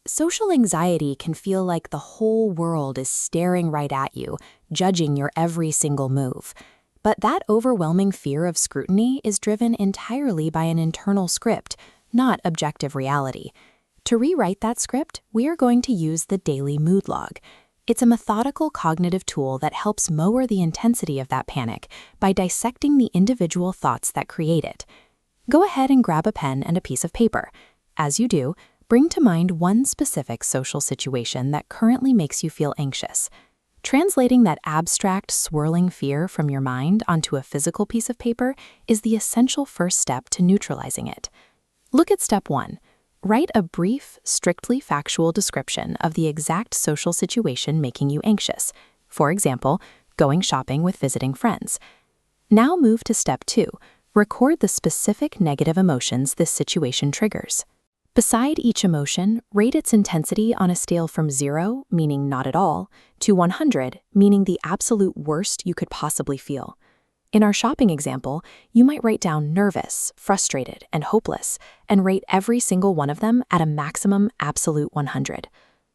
Social anxiety can feel like the whole world is staring right at you, judging your every single move. But that overwhelming fear of scrutiny is driven entirely by an internal script, not objective reality. To rewrite that script, we are going to use the daily mood log. It's a methodical cognitive tool that helps lower the intensity of that panic by dissecting the individual thoughts that create it. Go ahead and grab a pen and a piece of paper. As you do, bring to mind one specific social situation that currently makes you feel anxious. Translating that abstract, swirling fear from your mind onto a physical piece of paper is the essential first step to neutralizing it. Look at step 1. Write a brief, strictly factual description of the exact social situation making you anxious. For example, going shopping with visiting friends. Now move to step 2. Record the specific negative emotions this situation triggers. Beside each emotion, rate its intensity on a scale from 0, meaning not at all, to 100, meaning the absolute worst you could possibly feel. In our shopping example, you might write down nervous, frustrated, and hopeless, and rate every single one of them at a maximum absolute 100.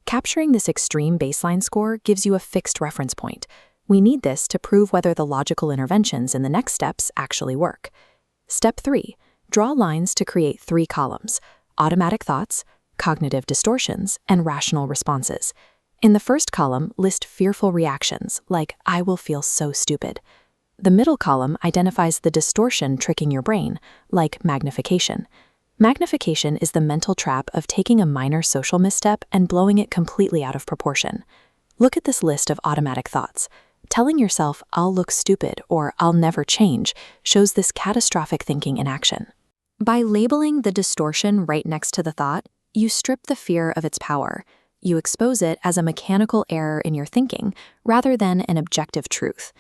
Capturing this extreme baseline score gives you a fixed reference point. We need this to prove whether the logical interventions in the next steps actually work. Step 3. Draw lines to create 3 columns: automatic thoughts, cognitive distortions, and rational responses. In the first column, list fearful reactions, like "I will feel so stupid." The middle column identifies the distortion tricking your brain, like magnification. Magnification is the mental trap of taking a minor social misstep and blowing it completely out of proportion. Look at this list of automatic thoughts. Telling yourself, "I'll look stupid" or "I'll never change" shows this catastrophic thinking in action. By labeling the distortion right next to the thought, you strip the fear of its power. You expose it as a mechanical error in your thinking rather than an objective truth.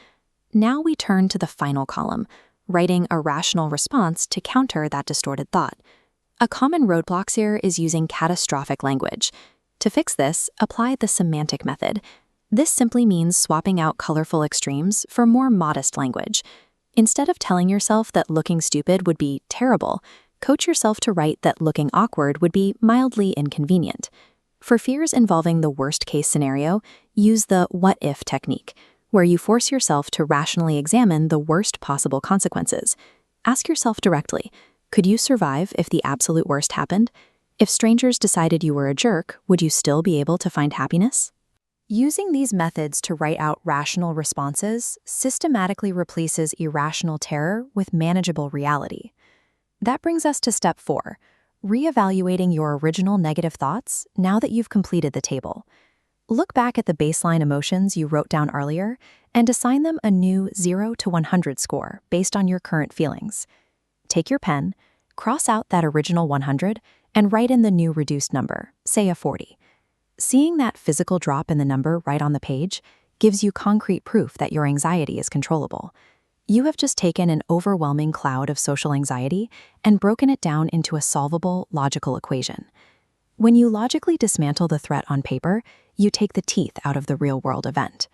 Now we turn to the final column, writing a rational response to counter that distorted thought. A common roadblock here is using catastrophic language. To fix this, apply the Semantic Method. This simply means swapping out colorful extremes for more modest language. Instead of telling yourself that looking stupid would be terrible, coach yourself to write that looking awkward would be mildly inconvenient. For fears involving the worst-case scenario, use the what-if technique, where you force yourself to rationally examine the worst possible consequences. Ask yourself directly, could you survive if the absolute worst happened? If strangers decided you were a jerk, would you still be able to find happiness? Using these methods to write out rational responses systematically replaces irrational terror with manageable reality. That brings us to step 4, reevaluating your original negative thoughts now that you've completed the table. Look back at the baseline emotions you wrote down earlier and assign them a new 0 to 100 score based on your current feelings. Take your pen, cross out that original 100, and write in the new reduced number, say a 40. Seeing that physical drop in the number right on the page gives you concrete proof that your anxiety is controllable. You have just taken an overwhelming cloud of social anxiety and broken it down into a solvable, logical equation. When you logically dismantle the threat on paper, you take the teeth out of the real-world event.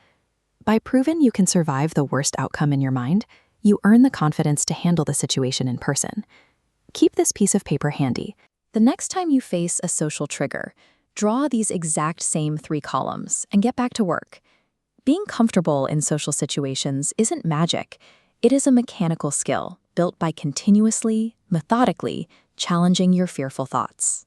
By proving you can survive the worst outcome in your mind, you earn the confidence to handle the situation in person. Keep this piece of paper handy. The next time you face a social trigger, draw these exact same 3 columns and get back to work. Being comfortable in social situations isn't magic. It is a mechanical skill built by continuously, methodically challenging your fearful thoughts.